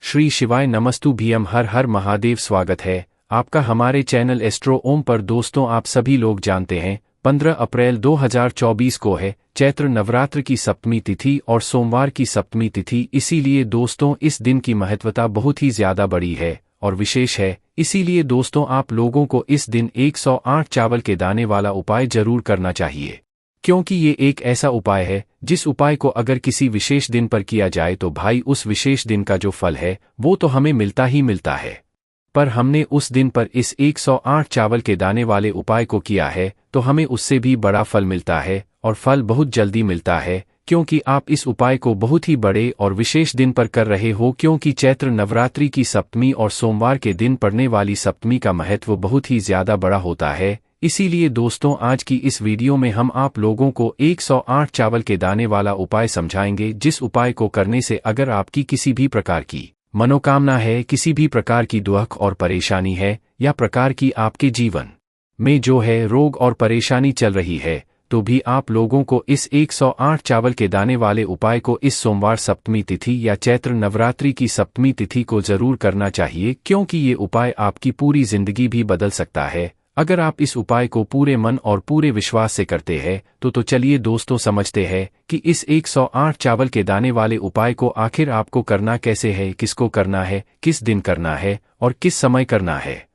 श्री शिवाय नमस्तु भीम हर हर महादेव। स्वागत है आपका हमारे चैनल एस्ट्रो ओम पर। दोस्तों, आप सभी लोग जानते हैं 15 अप्रैल 2024 को है चैत्र नवरात्र की सप्तमी तिथि और सोमवार की सप्तमी तिथि। इसीलिए दोस्तों इस दिन की महत्वता बहुत ही ज्यादा बड़ी है और विशेष है। इसीलिए दोस्तों आप लोगों को इस दिन 108 चावल के दाने वाला उपाय जरूर करना चाहिए, क्योंकि ये एक ऐसा उपाय है जिस उपाय को अगर किसी विशेष दिन पर किया जाए तो भाई उस विशेष दिन का जो फल है वो तो हमें मिलता ही मिलता है। पर हमने उस दिन पर इस 108 चावल के दाने वाले उपाय को किया है तो हमें उससे भी बड़ा फल मिलता है और फल बहुत जल्दी मिलता है, क्योंकि आप इस उपाय को बहुत ही बड़े और विशेष दिन पर कर रहे हो। क्योंकि चैत्र नवरात्रि की सप्तमी और सोमवार के दिन पड़ने वाली सप्तमी का महत्व बहुत ही ज्यादा बड़ा होता है। इसीलिए दोस्तों आज की इस वीडियो में हम आप लोगों को 108 चावल के दाने वाला उपाय समझाएंगे, जिस उपाय को करने से अगर आपकी किसी भी प्रकार की मनोकामना है, किसी भी प्रकार की दुख और परेशानी है, या प्रकार की आपके जीवन में जो है रोग और परेशानी चल रही है, तो भी आप लोगों को इस 108 चावल के दाने वाले उपाय को इस सोमवार सप्तमी तिथि या चैत्र नवरात्रि की सप्तमी तिथि को जरूर करना चाहिए, क्योंकि ये उपाय आपकी पूरी जिंदगी भी बदल सकता है अगर आप इस उपाय को पूरे मन और पूरे विश्वास से करते हैं। तो चलिए दोस्तों समझते हैं कि इस 108 चावल के दाने वाले उपाय को आखिर आपको करना कैसे है, किसको करना है, किस दिन करना है और किस समय करना है।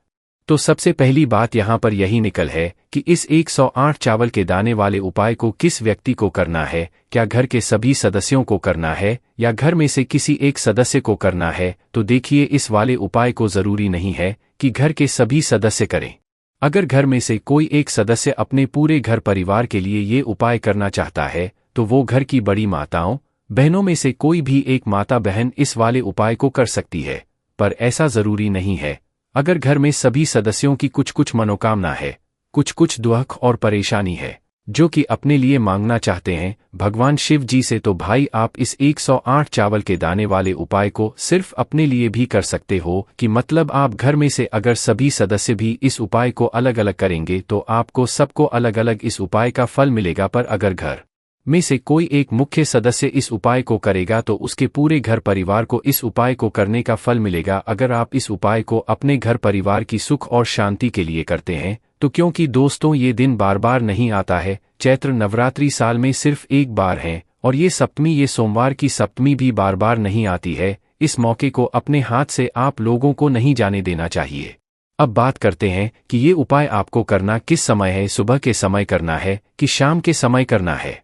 तो सबसे पहली बात यहाँ पर यही निकल है कि इस 108 चावल के दाने वाले उपाय को किस व्यक्ति को करना है। क्या घर के सभी सदस्यों को करना है या घर में से किसी एक सदस्य को करना है? तो देखिए, इस वाले उपाय को जरूरी नहीं है कि घर के सभी सदस्य करें। अगर घर में से कोई एक सदस्य अपने पूरे घर परिवार के लिए ये उपाय करना चाहता है तो वो घर की बड़ी माताओं बहनों में से कोई भी एक माता बहन इस वाले उपाय को कर सकती है। पर ऐसा जरूरी नहीं है। अगर घर में सभी सदस्यों की कुछ मनोकामना है, कुछ दुख और परेशानी है जो कि अपने लिए मांगना चाहते हैं भगवान शिव जी से, तो भाई आप इस 108 चावल के दाने वाले उपाय को सिर्फ अपने लिए भी कर सकते हो। कि मतलब आप घर में से अगर सभी सदस्य भी इस उपाय को अलग अलग करेंगे तो आपको सबको अलग अलग इस उपाय का फल मिलेगा। पर अगर घर में से कोई एक मुख्य सदस्य इस उपाय को करेगा तो उसके पूरे घर परिवार को इस उपाय को करने का फल मिलेगा। अगर आप इस उपाय को अपने घर परिवार की सुख और शांति के लिए करते हैं तो क्योंकि दोस्तों ये दिन बार बार नहीं आता है, चैत्र नवरात्रि साल में सिर्फ एक बार है और ये सप्तमी, ये सोमवार की सप्तमी भी बार बार नहीं आती है। इस मौके को अपने हाथ से आप लोगों को नहीं जाने देना चाहिए। अब बात करते हैं कि ये उपाय आपको करना किस समय है, सुबह के समय करना है कि शाम के समय करना है।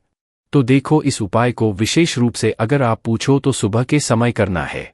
तो देखो, इस उपाय को विशेष रूप से अगर आप पूछो तो सुबह के समय करना है।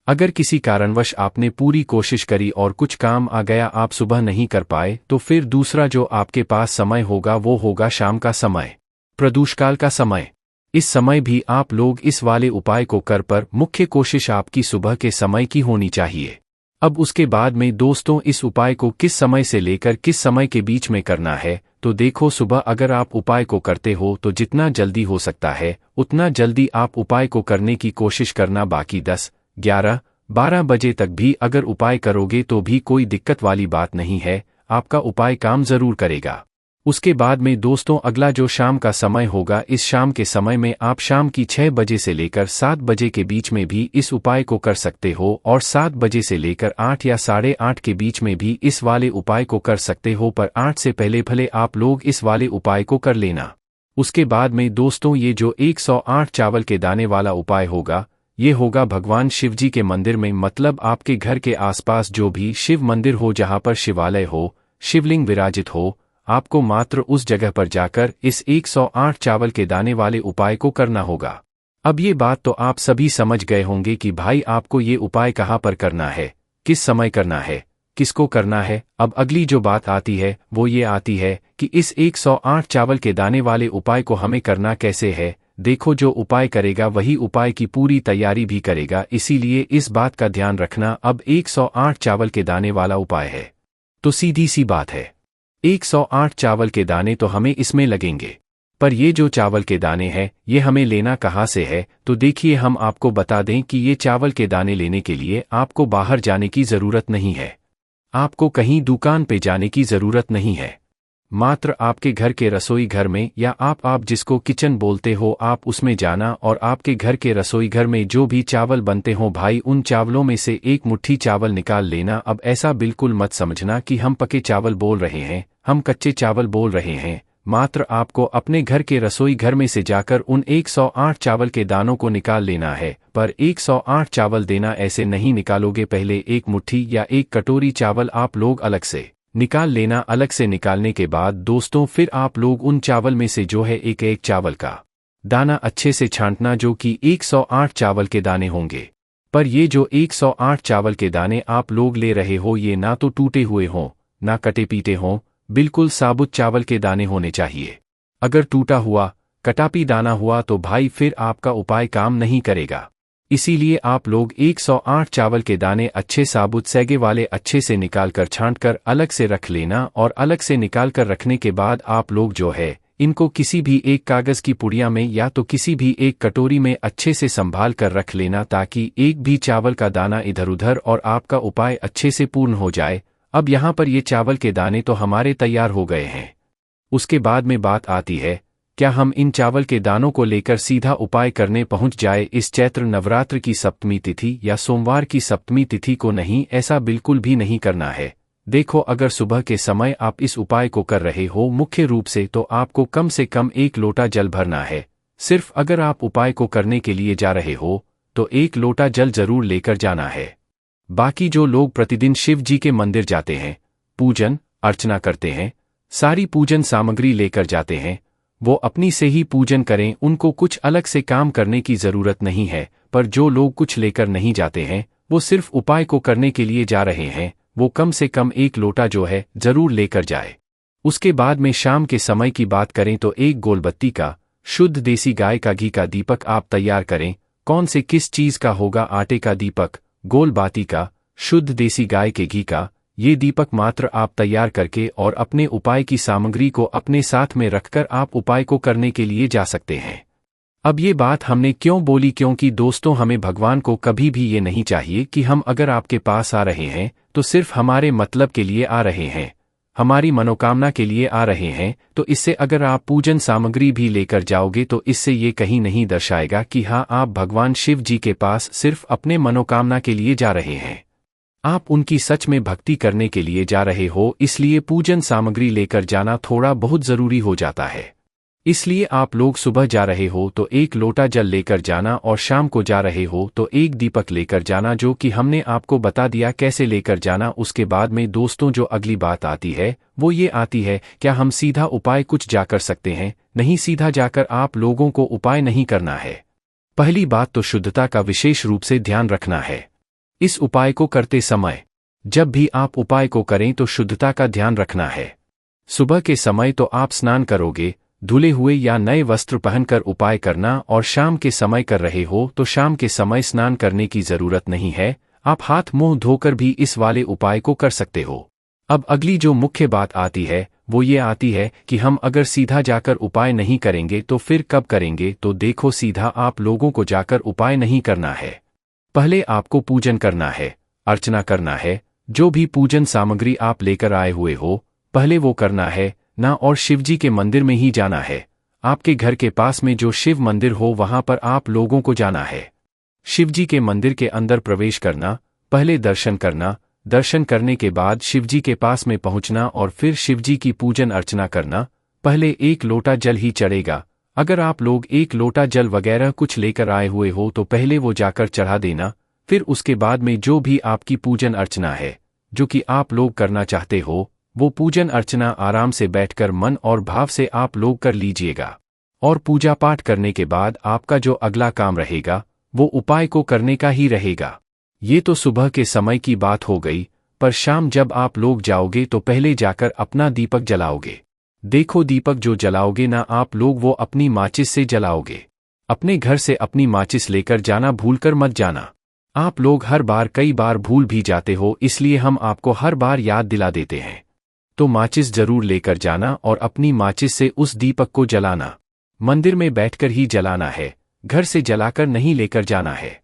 अगर किसी कारणवश आपने पूरी कोशिश करी और कुछ काम आ गया, आप सुबह नहीं कर पाए, तो फिर दूसरा जो आपके पास समय होगा वो होगा शाम का समय, प्रदोषकाल का समय। इस समय भी आप लोग इस वाले उपाय को कर, पर मुख्य कोशिश आपकी सुबह के समय की होनी चाहिए। अब उसके बाद में दोस्तों इस उपाय को किस समय से लेकर किस समय के बीच में करना है। तो देखो, सुबह अगर आप उपाय को करते हो तो जितना जल्दी हो सकता है उतना जल्दी आप उपाय को करने की कोशिश करना। बाकी 10, 11, 12 बजे तक भी अगर उपाय करोगे तो भी कोई दिक्कत वाली बात नहीं है, आपका उपाय काम जरूर करेगा। उसके बाद में दोस्तों अगला जो शाम का समय होगा, इस शाम के समय में आप शाम की 6 बजे से लेकर 7 बजे के बीच में भी इस उपाय को कर सकते हो और 7 बजे से लेकर 8 या 8:30 के बीच में भी इस वाले उपाय को कर सकते हो। पर 8 से पहले भले आप लोग इस वाले उपाय को कर लेना। उसके बाद में दोस्तों ये जो 108 चावल के दाने वाला उपाय होगा, ये होगा भगवान शिव जी के मंदिर में, मतलब आपके घर के आसपास जो भी शिव मंदिर हो, जहां पर शिवालय हो, शिवलिंग विराजित हो, आपको मात्र उस जगह पर जाकर इस 108 चावल के दाने वाले उपाय को करना होगा। अब ये बात तो आप सभी समझ गए होंगे कि भाई आपको ये उपाय कहाँ पर करना है, किस समय करना है, किसको करना है। अब अगली जो बात आती है वो ये आती है कि इस 108 चावल के दाने वाले उपाय को हमें करना कैसे है। देखो, जो उपाय करेगा वही उपाय की पूरी तैयारी भी करेगा, इसीलिए इस बात का ध्यान रखना। अब 108 चावल के दाने वाला उपाय है तो सीधी सी बात है, 108 चावल के दाने तो हमें इसमें लगेंगे। पर ये जो चावल के दाने हैं ये हमें लेना कहाँ से है? तो देखिए, हम आपको बता दें कि ये चावल के दाने लेने के लिए आपको बाहर जाने की ज़रूरत नहीं है, आपको कहीं दुकान पे जाने की ज़रूरत नहीं है। मात्र आपके घर के रसोई घर में या आप जिसको किचन बोलते हो आप उसमें जाना और आपके घर के रसोई घर में जो भी चावल बनते हो भाई उन चावलों में से एक मुट्ठी चावल निकाल लेना। अब ऐसा बिल्कुल मत समझना कि हम पके चावल बोल रहे हैं, हम कच्चे चावल बोल रहे हैं। मात्र आपको अपने घर के रसोई घर में से जाकर उन 108 चावल के दानों को निकाल लेना है। पर 108 चावल देना ऐसे नहीं निकालोगे, पहले एक मुट्ठी या एक कटोरी चावल आप लोग अलग से निकाल लेना। अलग से निकालने के बाद दोस्तों फिर आप लोग उन चावल में से जो है एक एक चावल का दाना अच्छे से छांटना, जो कि 108 चावल के दाने होंगे। पर ये जो 108 चावल के दाने आप लोग ले रहे हो ये ना तो टूटे हुए हों ना कटे पीटे हों, बिल्कुल साबुत चावल के दाने होने चाहिए। अगर टूटा हुआ कटापी दाना हुआ तो भाई फिर आपका उपाय काम नहीं करेगा। इसीलिए आप लोग 108 चावल के दाने अच्छे साबुत सैगे वाले अच्छे से निकालकर छांटकर अलग से रख लेना। और अलग से निकाल कर रखने के बाद आप लोग जो है इनको किसी भी एक कागज की पुड़िया में या तो किसी भी एक कटोरी में अच्छे से संभाल कर रख लेना, ताकि एक भी चावल का दाना इधर उधर और आपका उपाय अच्छे से पूर्ण हो जाए। अब यहाँ पर ये चावल के दाने तो हमारे तैयार हो गए हैं। उसके बाद में बात आती है, क्या हम इन चावल के दानों को लेकर सीधा उपाय करने पहुंच जाए इस चैत्र नवरात्र की सप्तमी तिथि या सोमवार की सप्तमी तिथि को? नहीं, ऐसा बिल्कुल भी नहीं करना है। देखो, अगर सुबह के समय आप इस उपाय को कर रहे हो मुख्य रूप से आपको कम से कम 1 लोटा जल भरना है। सिर्फ अगर आप उपाय को करने के लिए जा रहे हो तो 1 लोटा जल जरूर लेकर जाना है। बाकी जो लोग प्रतिदिन शिव जी के मंदिर जाते हैं, पूजन अर्चना करते हैं, सारी पूजन सामग्री लेकर जाते हैं, वो अपनी से ही पूजन करें, उनको कुछ अलग से काम करने की जरूरत नहीं है। पर जो लोग कुछ लेकर नहीं जाते हैं, वो सिर्फ उपाय को करने के लिए जा रहे हैं, वो कम से कम 1 लोटा जो है जरूर लेकर जाए। उसके बाद में शाम के समय की बात करें तो 1 गोलबत्ती का शुद्ध देसी गाय का घी का दीपक आप तैयार करें। कौन से किस चीज का होगा? आटे का दीपक, गोल बाती का, शुद्ध देसी गाय के घी का। ये दीपक मात्र आप तैयार करके और अपने उपाय की सामग्री को अपने साथ में रखकर आप उपाय को करने के लिए जा सकते हैं। अब ये बात हमने क्यों बोली? क्योंकि दोस्तों हमें भगवान को कभी भी ये नहीं चाहिए कि हम अगर आपके पास आ रहे हैं तो सिर्फ हमारे मतलब के लिए आ रहे हैं, हमारी मनोकामना के लिए आ रहे हैं। तो इससे अगर आप पूजन सामग्री भी लेकर जाओगे तो इससे ये कहीं नहीं दर्शाएगा कि हाँ आप भगवान शिव जी के पास सिर्फ अपने मनोकामना के लिए जा रहे हैं, आप उनकी सच में भक्ति करने के लिए जा रहे हो। इसलिए पूजन सामग्री लेकर जाना थोड़ा बहुत जरूरी हो जाता है। इसलिए आप लोग सुबह जा रहे हो तो 1 लोटा जल लेकर जाना और शाम को जा रहे हो तो 1 दीपक लेकर जाना, जो कि हमने आपको बता दिया कैसे लेकर जाना। उसके बाद में दोस्तों जो अगली बात आती है वो ये आती है, क्या हम सीधा उपाय कुछ जाकर सकते हैं? नहीं, सीधा जाकर आप लोगों को उपाय नहीं करना है। पहली बात तो शुद्धता का विशेष रूप से ध्यान रखना है। इस उपाय को करते समय जब भी आप उपाय को करें तो शुद्धता का ध्यान रखना है। सुबह के समय तो आप स्नान करोगे, धुले हुए या नए वस्त्र पहनकर उपाय करना, और शाम के समय कर रहे हो तो शाम के समय स्नान करने की जरूरत नहीं है, आप हाथ मुंह धोकर भी इस वाले उपाय को कर सकते हो। अब अगली जो मुख्य बात आती है वो ये आती है कि हम अगर सीधा जाकर उपाय नहीं करेंगे तो फिर कब करेंगे? तो देखो, सीधा आप लोगों को जाकर उपाय नहीं करना है। पहले आपको पूजन करना है, अर्चना करना है। जो भी पूजन सामग्री आप लेकर आए हुए हो पहले वो करना है ना, और शिवजी के मंदिर में ही जाना है। आपके घर के पास में जो शिव मंदिर हो वहां पर आप लोगों को जाना है। शिवजी के मंदिर के अंदर प्रवेश करना, पहले दर्शन करना, दर्शन करने के बाद शिवजी के पास में पहुंचना और फिर शिवजी की पूजन अर्चना करना। पहले 1 लोटा जल ही चढ़ेगा। अगर आप लोग 1 लोटा जल वगैरह कुछ लेकर आए हुए हो तो पहले वो जाकर चढ़ा देना। फिर उसके बाद में जो भी आपकी पूजन अर्चना है जो कि आप लोग करना चाहते हो, वो पूजन अर्चना आराम से बैठकर मन और भाव से आप लोग कर लीजिएगा। और पूजा पाठ करने के बाद आपका जो अगला काम रहेगा वो उपाय को करने का ही रहेगा। ये तो सुबह के समय की बात हो गई, पर शाम जब आप लोग जाओगे तो पहले जाकर अपना दीपक जलाओगे। देखो, दीपक जो जलाओगे ना आप लोग वो अपनी माचिस से जलाओगे। अपने घर से अपनी माचिस लेकर जाना, भूलकर मत जाना। आप लोग हर बार कई बार भूल भी जाते हो, इसलिए हम आपको हर बार याद दिला देते हैं। तो माचिस जरूर लेकर जाना और अपनी माचिस से उस दीपक को जलाना। मंदिर में बैठकर ही जलाना है, घर से जलाकर नहीं लेकर जाना है।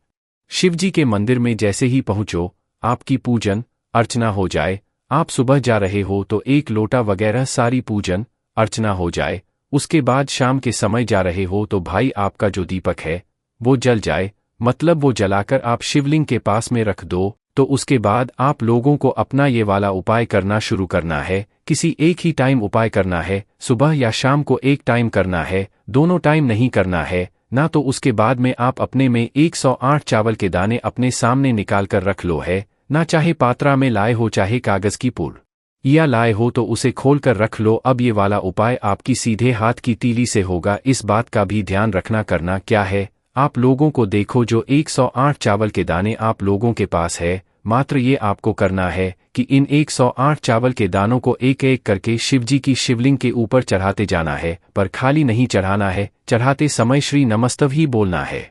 शिवजी के मंदिर में जैसे ही पहुंचो, आपकी पूजन अर्चना हो जाए, आप सुबह जा रहे हो तो एक लोटा वगैरह सारी पूजन अर्चना हो जाए। उसके बाद शाम के समय जा रहे हो तो भाई आपका जो दीपक है वो जल जाए, मतलब वो जलाकर आप शिवलिंग के पास में रख दो। तो उसके बाद आप लोगों को अपना ये वाला उपाय करना शुरू करना है। किसी एक ही टाइम उपाय करना है, सुबह या शाम को एक टाइम करना है, दोनों टाइम नहीं करना है ना। तो उसके बाद में आप अपने में 108 चावल के दाने अपने सामने निकाल कर रख लो है ना। चाहे पात्रा में लाए हो चाहे कागज की पुर या लाए हो तो उसे खोल कर रख लो। अब ये वाला उपाय आपकी सीधे हाथ की तीली से होगा। इस बात का भी ध्यान रखना। करना क्या है, आप लोगों को देखो जो 108 चावल के दाने आप लोगों के पास है, मात्र ये आपको करना है कि इन 108 चावल के दानों को एक एक करके शिवजी की शिवलिंग के ऊपर चढ़ाते जाना है। पर खाली नहीं चढ़ाना है, चढ़ाते समय श्री नमस्तव ही बोलना है।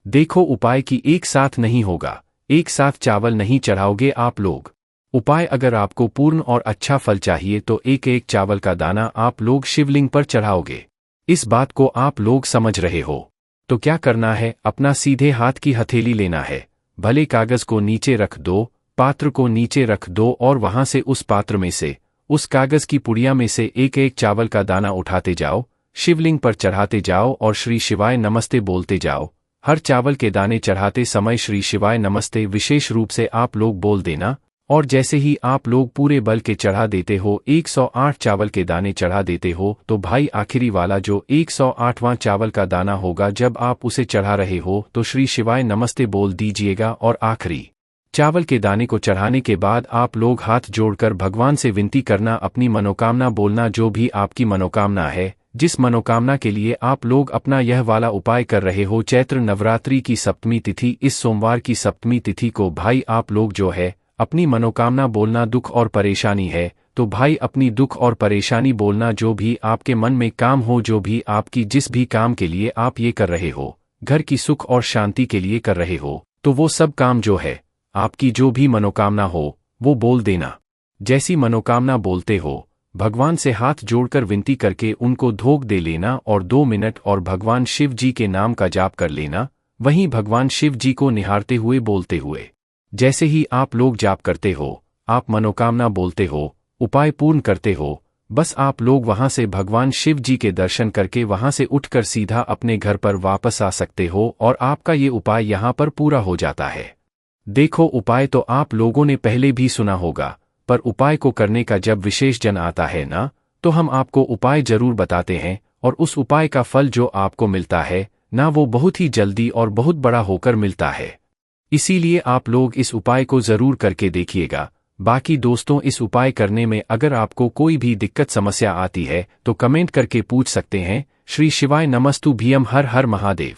देखो उपाय की एक साथ नहीं होगा, एक साथ चावल नहीं चढ़ाओगे आप लोग। उपाय अगर आपको पूर्ण और अच्छा फल चाहिए तो एक एक चावल का दाना आप लोग शिवलिंग पर चढ़ाओगे। इस बात को आप लोग समझ रहे हो। तो क्या करना है, अपना सीधे हाथ की हथेली लेना है, भले कागज को नीचे रख दो, पात्र को नीचे रख दो और वहां से उस पात्र में से, उस कागज की पुड़िया में से एक एक चावल का दाना उठाते जाओ, शिवलिंग पर चढ़ाते जाओ और श्री शिवाय नमस्ते बोलते जाओ। हर चावल के दाने चढ़ाते समय श्री शिवाय नमस्ते विशेष रूप से आप लोग बोल देना। और जैसे ही आप लोग पूरे बल के चढ़ा देते हो, 108 चावल के दाने चढ़ा देते हो, तो भाई आखिरी वाला जो 108वां चावल का दाना होगा, जब आप उसे चढ़ा रहे हो तो श्री शिवाय नमस्ते बोल दीजिएगा। और आखिरी चावल के दाने को चढ़ाने के बाद आप लोग हाथ जोड़कर भगवान से विनती करना, अपनी मनोकामना बोलना, जो भी आपकी मनोकामना है, जिस मनोकामना के लिए आप लोग अपना यह वाला उपाय कर रहे हो। चैत्र नवरात्रि की सप्तमी तिथि, इस सोमवार की सप्तमी तिथि को भाई आप लोग जो है अपनी मनोकामना बोलना। दुख और परेशानी है तो भाई अपनी दुख और परेशानी बोलना। जो भी आपके मन में काम हो, जो भी आपकी जिस भी काम के लिए आप ये कर रहे हो, घर की सुख और शांति के लिए कर रहे हो, तो वो सब काम जो है आपकी जो भी मनोकामना हो वो बोल देना। जैसी मनोकामना बोलते हो भगवान से हाथ जोड़कर विनती करके उनको धोख दे लेना और 2 मिनट और भगवान शिव जी के नाम का जाप कर लेना। वहीं भगवान शिव जी को निहारते हुए बोलते हुए, जैसे ही आप लोग जाप करते हो, आप मनोकामना बोलते हो, उपाय पूर्ण करते हो, बस आप लोग वहां से भगवान शिव जी के दर्शन करके वहां से उठकर सीधा अपने घर पर वापस आ सकते हो और आपका ये उपाय यहां पर पूरा हो जाता है। देखो उपाय तो आप लोगों ने पहले भी सुना होगा, पर उपाय को करने का जब विशेष जन आता है ना, तो हम आपको उपाय जरूर बताते हैं और उस उपाय का फल जो आपको मिलता है ना, वो बहुत ही जल्दी और बहुत बड़ा होकर मिलता है। इसीलिए आप लोग इस उपाय को जरूर करके देखिएगा। बाकी दोस्तों, इस उपाय करने में अगर आपको कोई भी दिक्कत समस्या आती है तो कमेंट करके पूछ सकते हैं। श्री शिवाय नमस्तु भीम, हर हर महादेव।